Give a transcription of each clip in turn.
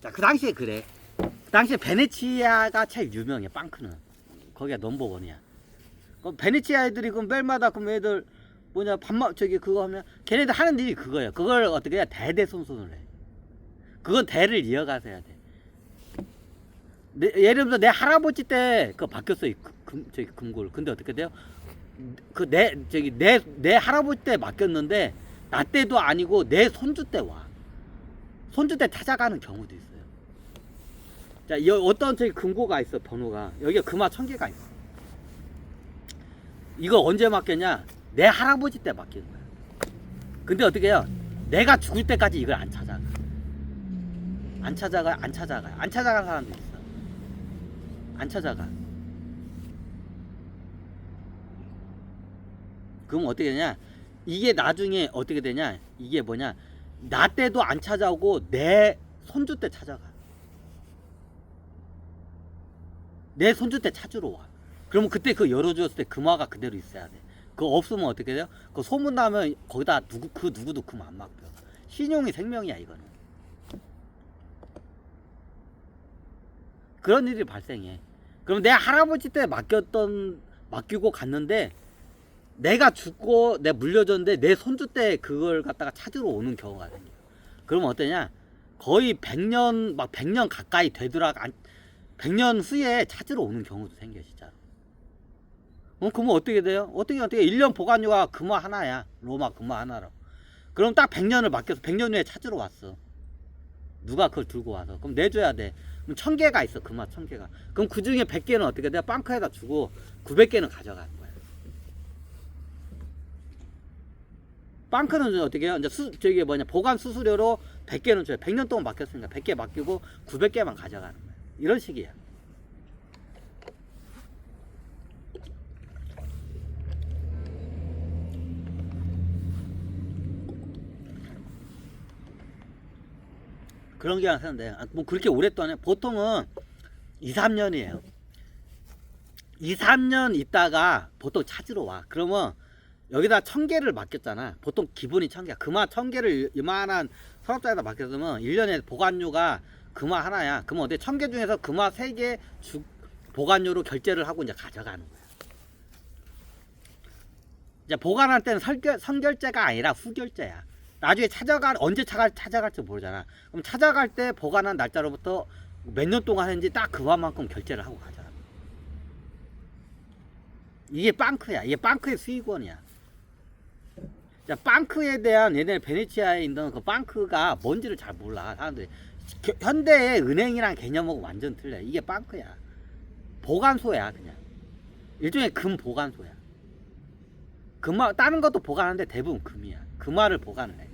자, 그 당시에 그래. 그 당시에 베네치아가 제일 유명해, 빵크는. 거기가 넘버원이야. 베네치아 애들이 그 매일마다 그 애들 뭐냐 저기 그거 하면 걔네들 하는 일이 그거예요. 그걸 어떻게 해야 대대손손을 해. 그건 대를 이어가서 해야 돼. 예를 들어서 내 할아버지 때 그거 바뀌었어요. 저기 금고를. 근데 어떻게 돼요? 그 내 할아버지 때 맡겼는데 나 때도 아니고 내 손주 때 와. 손주 때 찾아가는 경우도 있어요. 자, 어떤 저기 금고가 있어, 번호가. 여기가 금화 1000개가 있어. 이거 언제 맡겼냐? 내 할아버지 때 맡긴 거야. 근데 어떻게 해요? 내가 죽을 때까지 이걸 안 찾아가. 안 찾아가는 사람도 있어. 안 찾아가. 그럼 어떻게 되냐? 이게 나중에 어떻게 되냐? 이게 뭐냐? 나 때도 안 찾아오고 내 손주 때 찾아가. 내 손주 때 찾으러 와. 그러면 그때 그 열어주었을 때 금화가 그대로 있어야 돼. 그거 없으면 어떻게 돼요? 그 소문나면 거기다 누구도 금 안 맡겨. 신용이 생명이야, 이거는. 그런 일이 발생해. 그럼 내 할아버지 때 맡기고 갔는데 내가 죽고 내가 물려줬는데 내 손주 때 그걸 갖다가 찾으러 오는 경우가 생겨. 그러면 어떠냐? 거의 100년 가까이 되더라. 100년 후에 찾으러 오는 경우도 생겨, 진짜로. 그러면 어떻게 돼요? 어떻게 1년 보관료가 금화 하나야. 로마 금화 하나로. 그럼 딱 100년을 맡겨서 100년 후에 찾으러 왔어. 누가 그걸 들고 와서. 그럼 내줘야 돼. 그럼 1000개가 있어, 금화 1000개가. 그럼 그 중에 100개는 어떻게 돼? 빵크에다 주고 900개는 가져가는 거야. 빵크는 어떻게 해요? 이제 보관 수수료로 100개는 줘요. 100년 동안 맡겼으니까 100개 맡기고 900개만 가져가는 거야. 이런 식이야. 그런 게 하는데, 뭐 그렇게 오랫동안 해. 보통은 2, 3년이에요. 2, 3년 있다가 보통 찾으러 와. 그러면 여기다 1000개를 맡겼잖아. 보통 기본이 1000개야. 금화 1000개를 이만한 서랍장에다 맡겼으면 1년에 보관료가 금화 하나야. 그러면 어때? 1000개 중에서 금화 3개 보관료로 결제를 하고 이제 가져가는 거야. 이제 보관할 때는 선결제가 아니라 후결제야. 나중에 언제 찾아갈지 모르잖아. 그럼 찾아갈 때 보관한 날짜로부터 몇 년 동안 했는지 딱 그만큼 결제를 하고 가자. 이게 빵크야. 이게 빵크의 수익원이야. 자, 빵크에 대한 얘네 베네치아에 있는 그 빵크가 뭔지를 잘 몰라, 사람들이. 현대의 은행이란 개념하고 완전 틀려. 이게 빵크야. 보관소야, 그냥. 일종의 금 보관소야. 다른 것도 보관하는데 대부분 금이야. 금화를 보관을 해.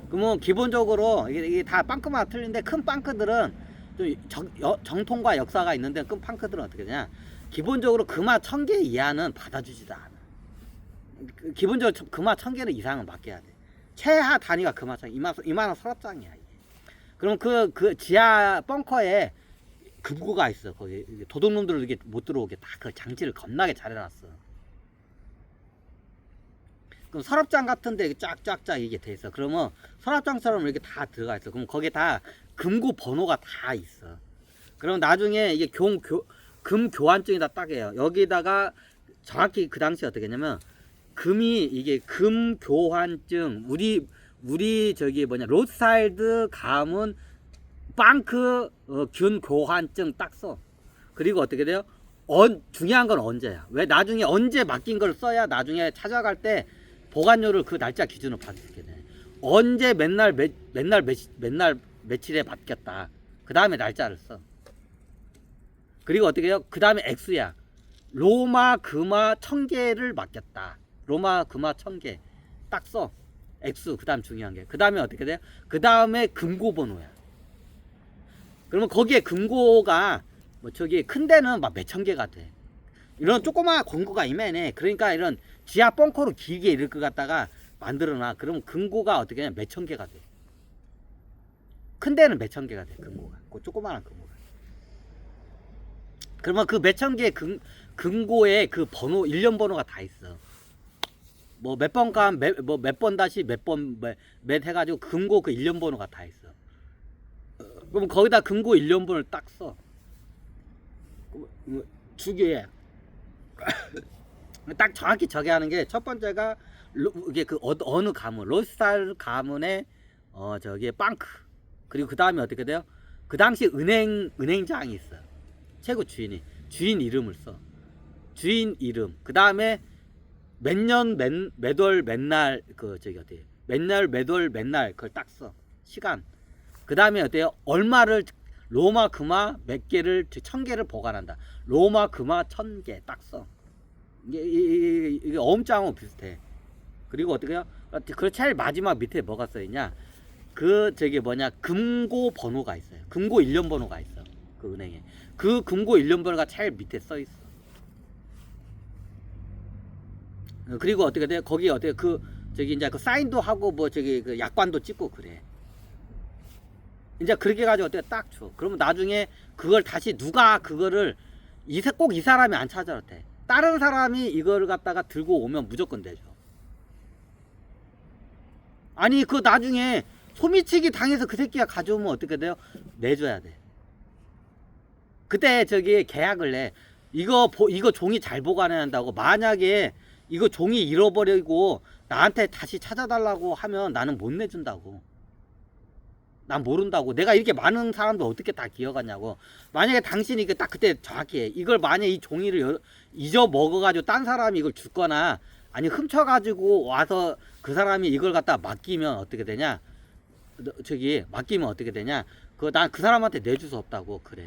그러면 기본적으로 이게 다 빵크마다 틀린데, 큰 빵크들은 좀 정통과 역사가 있는데, 큰 빵크들은 어떻게 되냐? 기본적으로 금화 1000개 이하는 받아주지도 않아. 기본적으로 금화 1000개는 이상은 맡겨야 돼. 최하 단위가 금화 1000개. 이만한 서랍장이야, 이게. 그럼 그 지하 벙커에 금고가 있어. 거기 도둑놈들 이렇게 못 들어오게 다 그 장치를 겁나게 잘 해놨어. 그럼 서랍장 같은데 쫙쫙쫙 이게 돼 있어. 그러면 서랍장처럼 이렇게 다 들어가 있어. 그럼 거기에 다 금고 번호가 다 있어. 그럼 나중에 이게 금 교환증이다 딱 해요. 여기다가 정확히 그 당시 어떻게 했냐면, 이게 금 교환증, 우리 저기 로스차일드 가문 빵크 균 교환증 딱 써. 그리고 어떻게 돼요? 중요한 건 언제야. 왜? 나중에 언제 맡긴 걸 써야 나중에 찾아갈 때 보관료를 그 날짜 기준으로 받을 수 있게 돼. 언제 맨날 며칠에 맡겼다. 그 다음에 날짜를 써. 그리고 어떻게 해요? 그 다음에 X야. 로마 금화 1000개를 맡겼다. 로마 금화 1000개 딱 써. X. 그 다음 중요한 게. 그 다음에 어떻게 돼요? 그 다음에 금고 번호야. 그러면 거기에 금고가 저기 큰 데는 막 몇천 개가 돼. 이런 조그마한 금고가 이만해. 그러니까 이런 지하 벙커로 길게 이렇게 갖다가 만들어놔. 그러면 금고가 어떻게 하냐? 몇천 개가 돼. 큰 데는 몇천 개가 돼, 금고가. 그 조그마한 금고가. 그러면 그 몇천 개 금고에 그 번호, 일련 번호가 다 있어. 뭐 몇 번간 몇 번 다시 몇 해가지고 금고 그 일련 번호가 다 있어. 그럼 거기다 금고 1년분을 딱 써. 주기에 딱 정확히 저게 하는 게 첫 번째가 이게 그 어느 가문 로스탈 가문의 저기 빵크. 그리고 그 다음에 어떻게 돼요? 그 당시 은행장이 있어. 최고 주인이 주인 이름을 써. 주인 이름. 그 다음에 몇월 맨날 그 저기 어때? 맨날 몇월 맨날 그걸 딱 써. 시간. 그 다음에 어때요? 얼마를 로마 금화 몇 개를 1000개를 보관한다. 로마 금화 1000개 딱 써. 이게 어음장하고 비슷해. 그리고 어떻게 해요? 그 제일 마지막 밑에 뭐가 써 있냐? 그 저기 뭐냐 금고 번호가 있어요. 금고 1년 번호가 있어. 그 은행에. 그 금고 1년 번호가 제일 밑에 써 있어. 그리고 어떻게 돼? 거기 어떻게 그 저기 이제 그 사인도 하고 뭐 저기 그 약관도 찍고 그래. 이제 그렇게 가지고 어떻게 딱 줘. 그러면 나중에 그걸 다시 누가 그거를 꼭 이 사람이 안 찾아도 돼. 다른 사람이 이거를 갖다가 들고 오면 무조건 되죠. 아니 그 나중에 소미치기 당해서 그 새끼가 가져오면 어떻게 돼요? 내줘야 돼. 그때 저기 계약을 내. 이거 종이 잘 보관해야 한다고. 만약에 이거 종이 잃어버리고 나한테 다시 찾아달라고 하면 나는 못 내준다고. 난 모른다고. 내가 이렇게 많은 사람들 어떻게 다 기억하냐고. 만약에 당신이 딱 그때 정확히 해. 이걸 만약에 이 종이를 잊어먹어가지고 딴 사람이 이걸 죽거나 아니 훔쳐가지고 와서 그 사람이 이걸 갖다 맡기면 어떻게 되냐. 저기 맡기면 어떻게 되냐. 난 그 사람한테 내줄 수 없다고. 그래.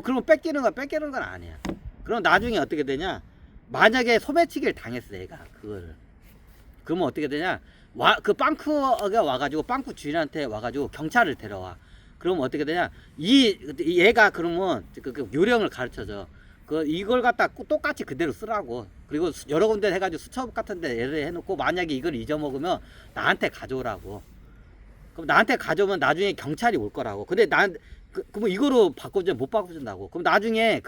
그러면 뺏기는 건 아니야. 그럼 나중에 어떻게 되냐. 만약에 소매치기를 당했어 얘가 그거를. 그러면 어떻게 되냐. 그 빵크가 와가지고 빵크 주인한테 와가지고 경찰을 데려와. 그러면 어떻게 되냐. 얘가 그러면 그 요령을 가르쳐줘. 이걸 갖다 똑같이 그대로 쓰라고. 그리고 여러 군데 해가지고 수첩 같은데 예를 해놓고 만약에 이걸 잊어먹으면 나한테 가져오라고. 그럼 나한테 가져오면 나중에 경찰이 올 거라고. 근데 그럼 이거로 바꿔주면 못 바꿔준다고. 그럼 나중에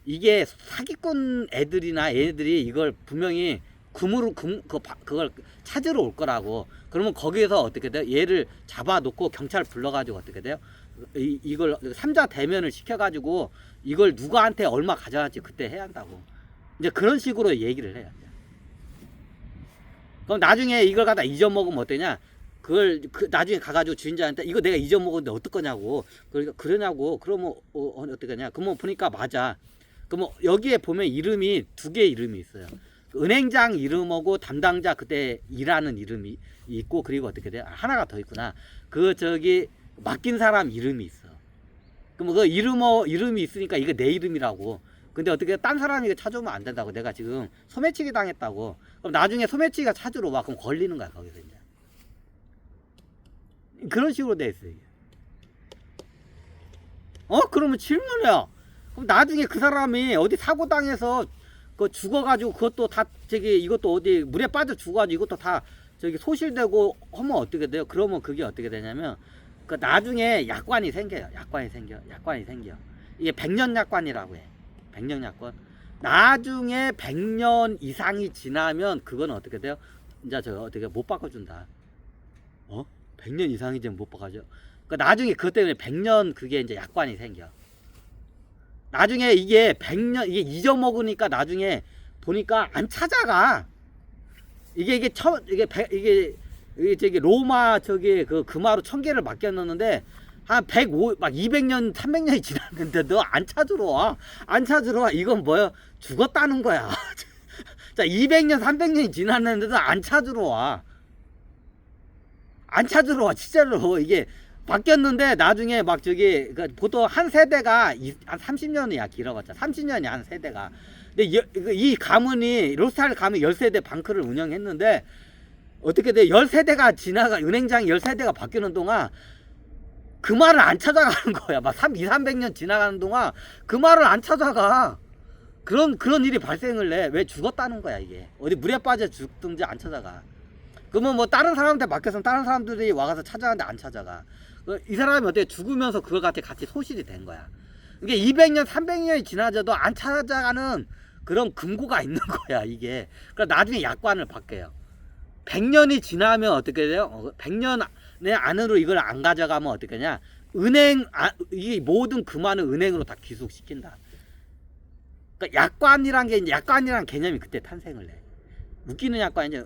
이게 사기꾼 애들이나 얘네들이 이걸 분명히 그걸 찾으러 올 거라고. 그러면 거기에서 어떻게 돼요? 얘를 잡아놓고 경찰 불러가지고 어떻게 돼요? 이걸 삼자 대면을 시켜가지고 이걸 누구한테 얼마 가져갈지 그때 해야 한다고. 이제 그런 식으로 얘기를 해야 돼. 그럼 나중에 이걸 갖다 잊어먹으면 어떠냐? 그걸 나중에 가가지고 주인장한테 이거 내가 잊어먹었는데 어떨 거냐고. 그러냐고. 그러면 어떻게 하냐? 그러면 보니까 맞아. 그러면 여기에 보면 이름이 2개 이름이 있어요. 은행장 이름하고 담당자 그때 일하는 이름이 있고 그리고 어떻게 돼? 하나가 더 있구나. 저기 맡긴 사람 이름이 있어. 그럼 그 이름이 있으니까 이게 내 이름이라고. 근데 어떻게 딴 사람이 이거 찾아오면 안 된다고. 내가 지금 소매치기 당했다고. 그럼 나중에 소매치기가 찾으러 와. 그럼 걸리는 거야 거기서 이제. 그런 식으로 돼 있어 이게. 그러면 질문이야. 그럼 나중에 그 사람이 어디 사고 당해서 죽어가지고 그것도 다 이것도 어디 물에 빠져 죽어가지고 이것도 다 소실되고 하면 어떻게 돼요? 그러면 그게 어떻게 되냐면 나중에 약관이 생겨요. 약관이 생겨. 이게 100년 약관이라고 해. 100년 약관. 나중에 100년 이상이 지나면 그건 어떻게 돼요? 이제 어떻게 못 바꿔준다. 100년 이상이 되면 못 바꿔줘. 나중에 그것 때문에 100년 그게 이제 약관이 생겨. 나중에 이게 100년 이게 잊어먹으니까 나중에 보니까 안 찾아가. 이게 저기 로마 그 금화로 1000개를 맡겨놨는데 한 200년 300년이 지났는데도 안 찾으러 와. 이건 뭐야? 죽었다는 거야. 자 200년 300년이 지났는데도 안 찾으러 와. 진짜로. 이게 바뀌었는데 나중에 보통 한 세대가 한 30년이야 길어봤자 30년이 한 세대가. 근데 이 가문이 로스탈 가문 10세대 방크를 운영했는데 어떻게 돼? 10세대가 은행장이 10세대가 바뀌는 동안 그 말을 안 찾아가는 거야. 막 200~300년 지나가는 동안 그 말을 안 찾아가. 그런 일이 발생을 해. 왜? 죽었다는 거야 이게. 어디 물에 빠져 죽든지 안 찾아가. 그러면 뭐 다른 사람한테 맡겨서 다른 사람들이 와가서 찾아가는데 안 찾아가. 이 사람이 어떻게 죽으면서 그걸 같이 소실이 된 거야. 이게 200년, 300년이 지나져도 안 찾아가는 그런 금고가 있는 거야, 이게. 그러니까 나중에 약관을 바뀌어요. 100년이 지나면 어떻게 돼요? 100년 안으로 이걸 안 가져가면 어떻게 하냐? 이 모든 금화는 은행으로 다 귀속시킨다. 그러니까 약관이란 개념이 그때 탄생을 해. 웃기는 약관이냐,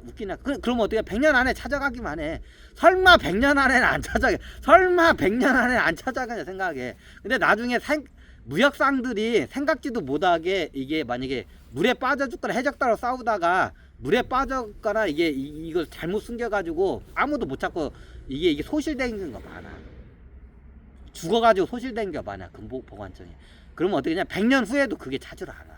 그럼 어떻게 100년 안에 찾아가기만 해. 설마 100년 안에는 안 찾아가. 설마 100년 안에는 안 찾아가냐 생각해. 근데 나중에 무역상들이 생각지도 못하게 이게 만약에 물에 빠져 죽거나 해적다로 싸우다가 물에 빠졌거나 이걸 잘못 숨겨가지고 아무도 못 찾고 이게 소실된 거 많아. 죽어가지고 소실된 게 많아. 보관청에. 그러면 어떻게 되냐? 100년 후에도 그게 찾으러 안 와.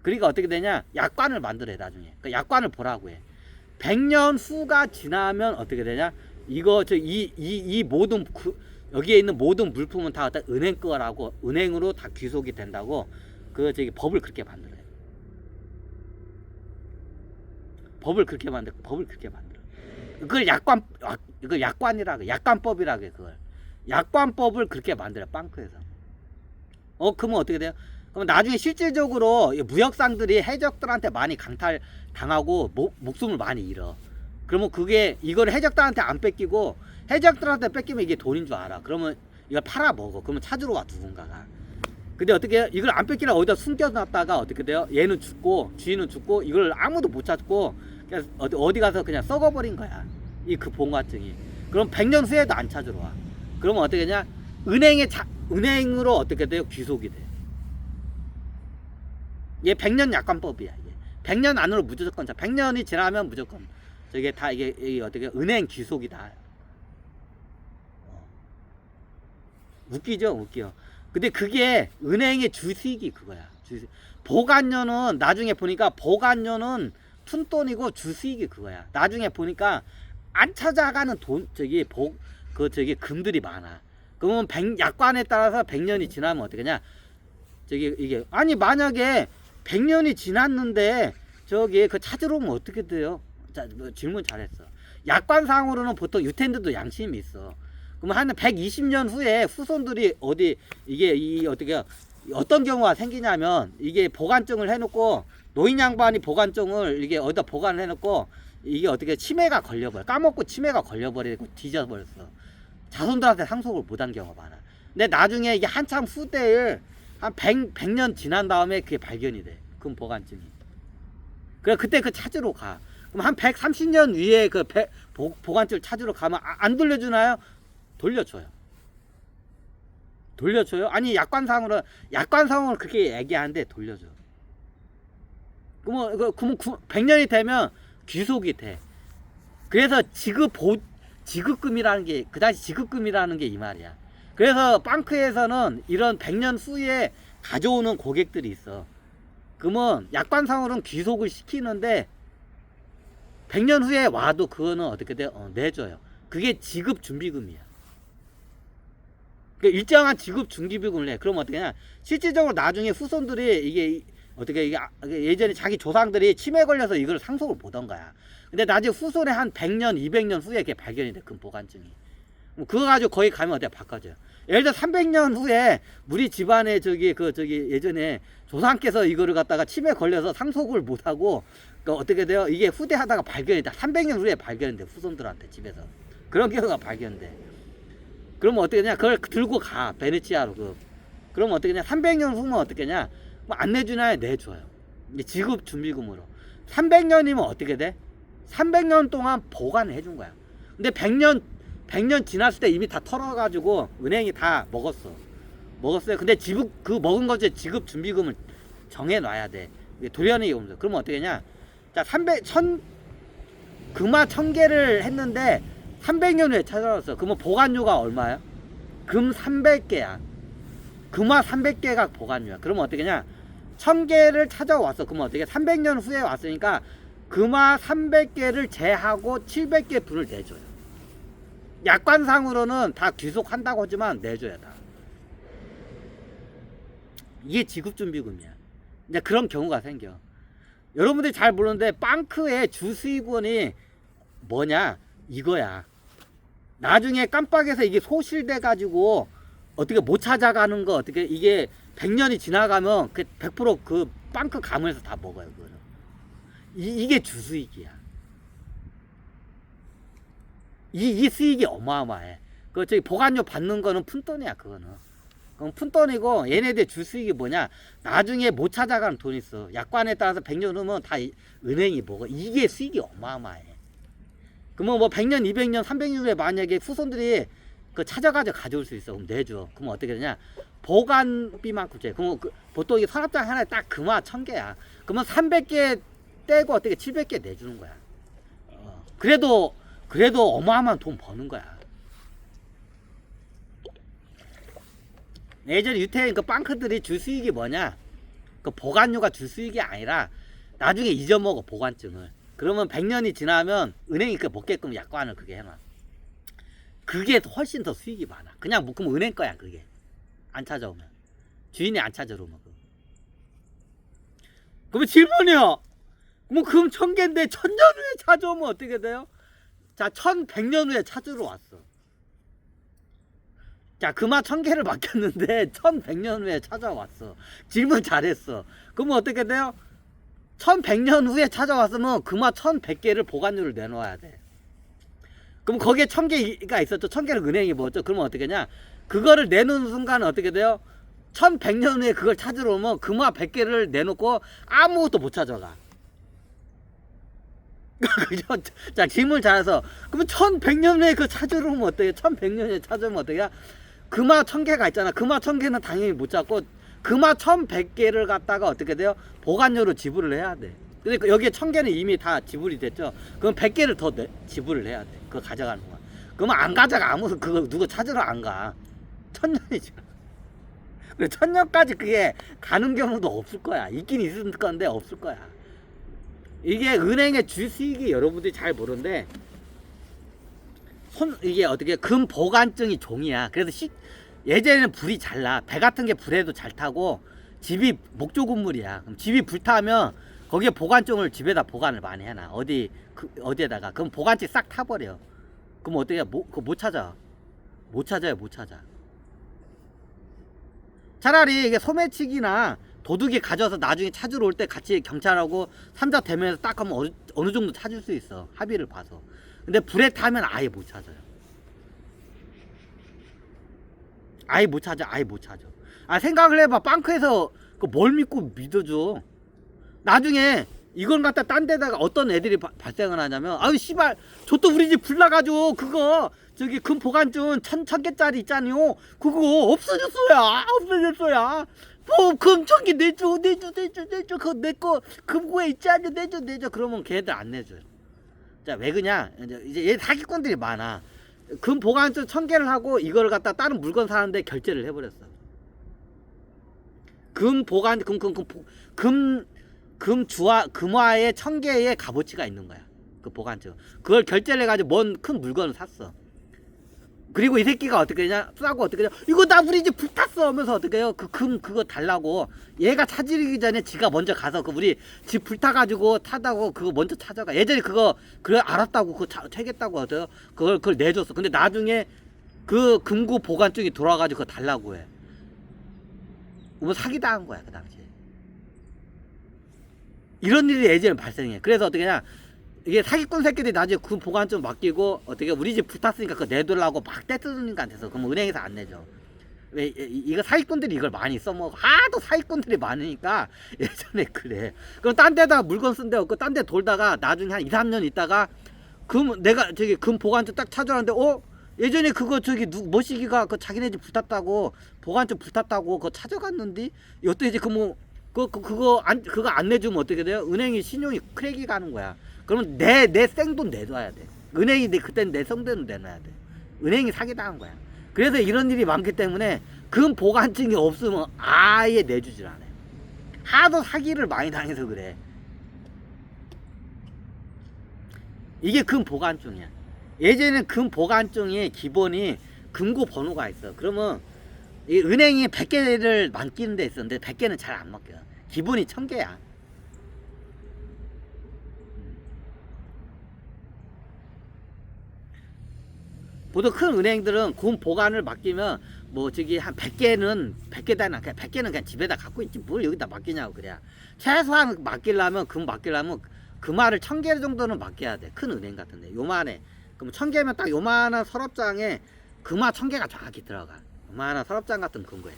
그러니까 어떻게 되냐? 약관을 만들어야 나중에. 그러니까 약관을 보라고 해. 100년 후가 지나면 어떻게 되냐? 이 모든 여기에 있는 모든 물품은 다 은행 거라고, 은행으로 다 귀속이 된다고 법을 그렇게 만들어요. 법을 그렇게 만들어. 그걸 약관이라고, 약관법이라고 해, 그걸. 약관법을 그렇게 만들어요, ban크에서. 그러면 어떻게 돼요? 그럼 나중에 실질적으로 무역상들이 해적들한테 많이 강탈당하고 목숨을 많이 잃어. 그러면 이걸 해적들한테 안 뺏기고, 해적들한테 뺏기면 이게 돈인 줄 알아. 그러면 이걸 팔아먹어. 그러면 찾으러 와, 누군가가. 근데 어떻게 해요? 이걸 안 뺏기려고 어디다 숨겨놨다가 어떻게 돼요? 얘는 죽고, 주인은 죽고, 이걸 아무도 못 찾고, 그냥 어디 가서 그냥 썩어버린 거야. 그 보관증이. 그럼 100년 후에도 안 찾으러 와. 그러면 어떻게 되냐? 은행으로 어떻게 돼요? 귀속이 돼. 얘 100년 약관법이야, 이게. 100년 안으로 무조건 100년이 지나면 무조건 저게 다 이게 어떻게 은행 귀속이다. 웃기죠? 웃겨. 근데 그게 은행의 주수익이 그거야. 보관료는 나중에 보니까 보관료는 푼돈이고 주수익이 그거야. 나중에 보니까 안 찾아가는 금들이 많아. 그러면 약관에 따라서 100년이 지나면 어떻게냐? 이게 아니 만약에 100년이 지났는데 그 찾으러 오면 어떻게 돼요? 자, 질문 잘했어. 약관상으로는 보통 유텐들도 양심이 있어. 그럼 한 120년 후에 후손들이 어떤 경우가 생기냐면 이게 보관증을 해놓고 노인 양반이 보관증을 이게 어디다 보관을 해놓고 이게 어떻게 치매가 걸려버려. 까먹고 치매가 걸려버리고 뒤져버렸어. 자손들한테 상속을 못한 경우가 많아. 근데 나중에 이게 한참 후대에 한 100년 지난 다음에 그게 발견이 돼. 그 보관증이. 그래 그때 찾으러 가. 그럼 한 130년 위에 보관증을 찾으러 가면 안 돌려주나요? 돌려줘요. 아니 약관상으로 그렇게 얘기하는데 돌려줘. 그러면 100년이 되면 귀속이 돼. 그래서 지급금이라는 게 그 당시 지급금이라는 게 이 말이야. 그래서 ban크에서는 이런 100년 후에 가져오는 고객들이 있어. 그러면 약관상으로는 귀속을 시키는데 100년 후에 와도 그거는 어떻게 돼? 내줘요. 그게 지급준비금이야. 그러니까 일정한 지급준비금을 내. 그럼 어떻게 하냐? 실질적으로 나중에 후손들이 이게 예전에 자기 조상들이 치매 걸려서 이걸 상속을 보던 거야. 근데 나중에 후손에 한 100년, 200년 후에 그게 발견이 돼. 그 보관증이. 그거 가지고 거기 가면 어떻게 바꿔줘요. 예를 들어 300년 후에 우리 집안에 예전에 조상께서 이거를 갖다가 치매 걸려서 상속을 못하고 어떻게 돼요? 이게 후대하다가 발견이 돼. 300년 후에 발견이 돼. 후손들한테 집에서. 그런 경우가 발견돼. 그러면 어떻게 되냐? 그걸 들고 가. 베네치아로. 그러면 어떻게 되냐? 300년 후면 어떻게 되냐? 안 내주나요? 내줘요. 지급 준비금으로. 300년이면 어떻게 돼? 300년 동안 보관을 해준 거야. 근데 100년 지났을 때 이미 다 털어가지고 은행이 다 먹었어요. 근데 먹은 것에 지급 준비금을 정해놔야 돼. 도련이 오면서. 그러면 어떻게 되냐? 자, 금화 1000개를 했는데 300년 후에 찾아왔어. 그러면 보관료가 얼마야? 금 300개야. 금화 300개가 보관료야. 그러면 어떻게 냐? 1000개를 찾아왔어. 그러면 어떻게? 300년 후에 왔으니까 금화 300개를 제하고 700개 분을 내줘요. 약관상으로는 다 귀속한다고 하지만 내줘야 다. 이게 지급준비금이야. 이제 그런 경우가 생겨. 여러분들이 잘 모르는데 ban크의 주수익원이 뭐냐? 이거야. 나중에 깜빡해서 이게 소실돼 가지고 어떻게 못 찾아가는 거 어떻게 이게 100년이 지나가면 100% bank 가문에서 다 먹어요. 그거는. 이게 주수익이야. 이 수익이 어마어마해. 그 저기 보관료 받는 거는 푼돈이야 그거는. 그럼 푼돈이고 얘네들 줄 수익이 뭐냐? 나중에 못 찾아가는 돈 있어. 약관에 따라서 100년 후면 다 은행이 먹어. 이게 수익이 어마어마해. 그러면 뭐 100년, 200년, 300년 후에 만약에 후손들이 그 찾아가지고 가져올 수 있어. 그럼 내줘. 그럼 어떻게 되냐? 보관비만큼 줘. 그럼 보통 이 서랍장 하나에 딱 금화 1000개야. 그러면 300개 떼고 어떻게 700개 내주는 거야. 그래도 어마어마한 돈 버는 거야. 예전에 유태인 그 빵크들이 줄 수익이 뭐냐? 그 보관료가 줄 수익이 아니라 나중에 잊어먹어 보관증을. 그러면 100년이 지나면 은행이 그 먹게끔 약관을 그게 해놔. 그게 훨씬 더 수익이 많아. 그냥 묶으면 은행 거야 그게. 안 찾아오면 주인이 안 찾아오면. 그러면 질문이요. 뭐 금 1000개인데 1000년 후에 찾아오면 어떻게 돼요? 자, 1100년 후에 찾으러 왔어. 자, 금화 1000개를 맡겼는데 1100년 후에 찾아왔어. 질문 잘했어. 그러면 어떻게 돼요? 1100년 후에 찾아왔으면 금화 1100개를 보관료를 내놓아야 돼. 그럼 거기에 1000개가 있었죠. 1000개를 은행이 먹었죠. 그러면 어떻게 하냐? 그거를 내놓는 순간 어떻게 돼요? 1100년 후에 그걸 찾으러 오면 금화 100개를 내놓고 아무것도 못 찾아가. 자, 질문 잘해서. 그러면 1100년 후에 그거 찾으러 오면 어떡해? 1100년 후에 찾아오면 어떡해? 금화 1000개가 있잖아. 금화 1000개는 당연히 못 찾고 금화 1100개를 갖다가 어떻게 돼요? 보관료로 지불을 해야 돼. 근데 여기에 1000개는 이미 다 지불이 됐죠. 그럼 100개를 더 지불을 해야 돼. 그거 가져가는 거야. 그러면 안 가져가. 그거 누구 찾으러 안 가. 1000년이죠. 그래 1000년까지 그게 가는 경우도 없을 거야. 있긴 있을 건데 없을 거야. 이게 은행의 주 수익이 여러분들이 잘 모르는데 이게 어떻게 금 보관증이 종이야. 그래서 예전에는 불이 잘 나. 배 같은 게 불에도 잘 타고 집이 목조 건물이야. 그럼 집이 불타면 거기에 보관증을 집에다 보관을 많이 해놔. 어디에다가. 그럼 보관증 싹 타버려. 그럼 어떻게 해? 그거 못 찾아. 못 찾아요. 못 찾아. 차라리 이게 소매치기나 도둑이 가져와서 나중에 찾으러 올 때 같이 경찰하고 삼자 대면에서 딱 하면 어느 정도 찾을 수 있어. 합의를 봐서. 근데 불에 타면 아예 못 찾아요. 아예 못 찾아. 아예 못 찾아. 생각을 해봐. 빵크에서 뭘 믿고 믿어줘. 나중에 이걸 갖다 딴 데다가 어떤 애들이 발생을 하냐면 아유 씨발 저 또 우리 집 불나가지고 그거 저기 금 보관증 1000개짜리 있잖아요. 그거 없어졌어야. 뭐 금 1000개 내줘. 그거 내거 금고에 있지 않냐. 내줘. 그러면 걔네들 안 내줘요. 자, 왜 그냐? 이제 얘 사기꾼들이 많아. 금 보관증 1000개를 하고 이걸 갖다 다른 물건 사는데 결제를 해버렸어. 금 보관 금화에 1000개의 값어치가 있는 거야. 그 보관증. 그걸 결제를 해가지고 뭔 큰 물건을 샀어. 그리고 이 새끼가 어떻게 하냐? 싸고 어떻게 하냐? 이거 나 우리 집 불탔어 하면서 어떻게 해요? 그거 달라고. 얘가 찾으기 전에 지가 먼저 가서 우리 집 불타가지고 타다고 그거 먼저 찾아가. 예전에 그거 알았다고 그거 채겠다고 하더요. 그걸 내줬어. 근데 나중에 그 금고 보관증이 돌아가지고 그거 달라고 해. 뭐 사기당한 거야 그 당시에. 이런 일이 예전에 발생해. 그래서 어떻게 하냐? 이게 사기꾼 새끼들이 나중에 그 보관증 맡기고 어떻게 우리 집 불탔으니까 그거 내달라고 막 떼뜯으니까 안 돼서 그럼 은행에서 안 내죠. 왜 이거 사기꾼들이 이걸 많이 써먹어. 하도 사기꾼들이 많으니까 예전에 그래. 그럼 딴 데다가 물건 쓴 데 없고 딴 데 돌다가 나중에 한 2, 3년 있다가 내가 저기 금 보관증 딱 찾아왔는데 예전에 그거 저기 머시기가 그 자기네 집 불탔다고 보관증 불탔다고 그거 찾아갔는데 여태 이제 그거 안 내주면 어떻게 돼요? 은행이 신용이 크랙이 가는 거야. 그러면 내 생돈 내줘야 돼. 은행이 그때는 내 생돈을 내놔야 돼. 은행이 사기당한 거야. 그래서 이런 일이 많기 때문에 금 보관증이 없으면 아예 내주질 않아요. 하도 사기를 많이 당해서 그래. 이게 금 보관증이야. 예전에는 금 보관증의 기본이 금고 번호가 있어. 그러면 이 은행이 100개를 맡기는 데 있었는데 100개는 잘 안 맡겨. 기본이 1000개야. 보통 큰 은행들은 금 보관을 맡기면 뭐 저기 한 100개는 100개는 그냥 집에다 갖고 있지 뭘 여기다 맡기냐고. 그래. 최소한 금화를 1000개 정도는 맡겨야 돼. 큰 은행 같은데 요만해. 그럼 1000개면 딱 요만한 서랍장에 금화 1000개가 정확히 들어가. 요만한 서랍장 같은 금고에.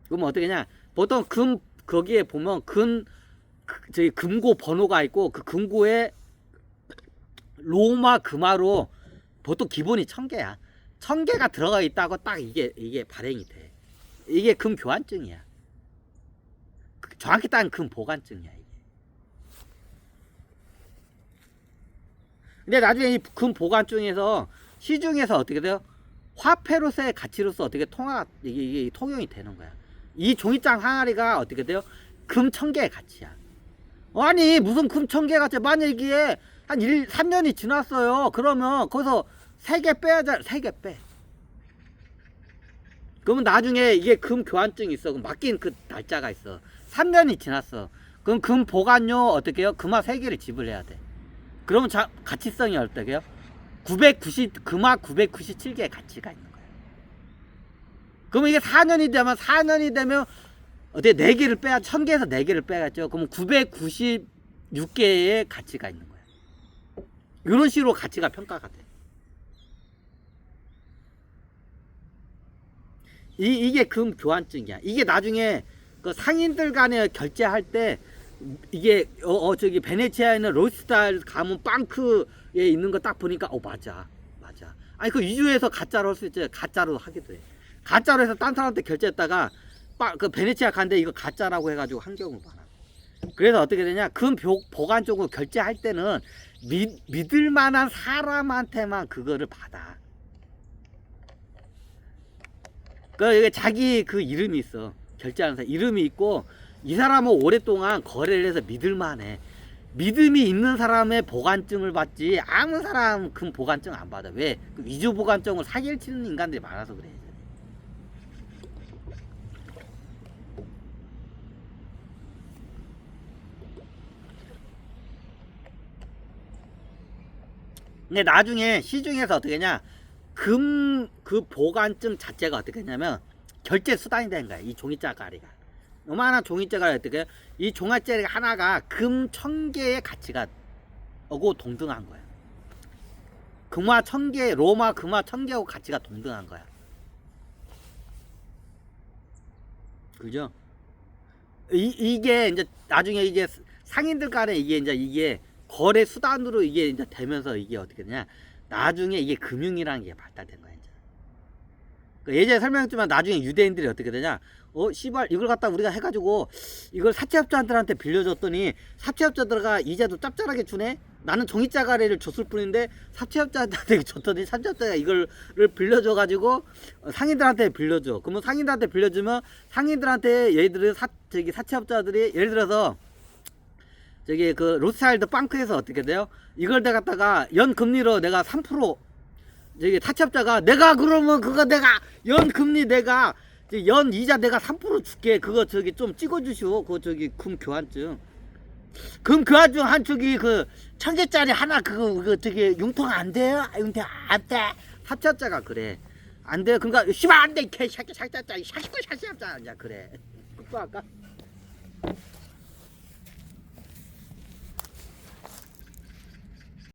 그러면 어떻게 냐 보통 금 거기에 보면 저기 금고 번호가 있고 그 금고에 로마 금화로 보통 기본이 1000개야. 1000개가 들어가 있다고 딱 이게 발행이 돼. 이게 금 교환증이야. 정확히 따면 금 보관증이야 이게. 근데 나중에 이 금 보관증에서 시중에서 어떻게 돼요? 화폐로서의 가치로서 어떻게 이게 통용이 되는 거야. 이 종이장 항아리가 어떻게 돼요? 금 1000개의 가치야. 아니 무슨 금 1000개 가치? 만약 이게 한 3년이 지났어요. 그러면 거기서 3개 빼야잖아. 3개 빼. 그러면 나중에 이게 금 교환증이 있어. 그럼 맡긴 그 날짜가 있어. 3년이 지났어. 그럼 금 보관료 어떻게 해요? 금화 3개를 지불해야 돼. 그러면 가치성이 어떻게 해요? 금화 997개의 가치가 있는 거야. 그러면 이게 4년이 되면 어떻게 4개를 빼야 1000개에서 4개를 빼야죠. 그러면 996개의 가치가 있는 거야. 이런 식으로 가치가 평가가 돼. 이게 금 교환증이야. 이게 나중에 그 상인들 간에 결제할 때 이게 저기 베네치아에 있는 로스타일 가문 빵크에 있는 거 딱 보니까 맞아. 아니 그 이주에서 가짜로 할 수 있지. 가짜로 하기도 해. 가짜로 해서 딴 사람한테 결제했다가 그 베네치아 간데 이거 가짜라고 해가지고 한 경우 많아. 그래서 어떻게 되냐? 금 보관 쪽으로 결제할 때는 믿을 만한 사람한테만 그거를 받아. 그 자기 그 이름이 있어. 결제하는 사람 이름이 있고 이 사람은 오랫동안 거래를 해서 믿을만해. 믿음이 있는 사람의 보관증을 받지 아무 사람 금 보관증 안 받아. 왜? 그 위조 보관증을 사기를 치는 인간들이 많아서 그래. 근데 나중에 시중에서 어떻게 하냐? 그 보관증 자체가 어떻게 했냐면 결제 수단이 된 거야. 이 종이짜가리가. 요만한 종이짜가리 어떻게 해요? 이 종이짜가리 하나가 금 1000개의 가치가 오고 동등한 거야. 금화 1000개, 로마 금화 1000개하고 가치가 동등한 거야. 그죠? 이게 이제 나중에 이게 상인들 간에 이게 거래 수단으로 이게 이제 되면서 이게 어떻게 되냐? 나중에 이게 금융이라는 게 발달된 거야. 이제. 예전에 설명했지만 나중에 유대인들이 어떻게 되냐? 씨발 이걸 갖다 우리가 해가지고 이걸 사채업자들한테 빌려줬더니 사채업자들가 이자도 짭짤하게 주네. 나는 종이짜가리를 줬을 뿐인데 사채업자한테 줬더니 사채업자가 이거를 빌려줘가지고 상인들한테 빌려줘. 그러면 상인들한테 빌려주면 상인들한테 얘들이 사채업자들이 예를 들어서 저기 그 로스차일드 빵크에서 어떻게 돼요? 이걸 갖다가 연 금리로 내가 3% 저기 사채업자가 내가 그러면 그거 내가 연 금리 내가 연 이자 내가 3% 줄게. 그거 저기 좀 찍어주시오. 그거 저기 금 교환증. 금 교환증 한 저기 그 1000개짜리 하나 그거 저기 융통 안 돼요? 융통 안 돼. 사채업자가 그래. 안 돼. 그러니까 씨발 안 돼. 개새끼 사채업자. 샤시고 사채업자. 그래. 그거 할까?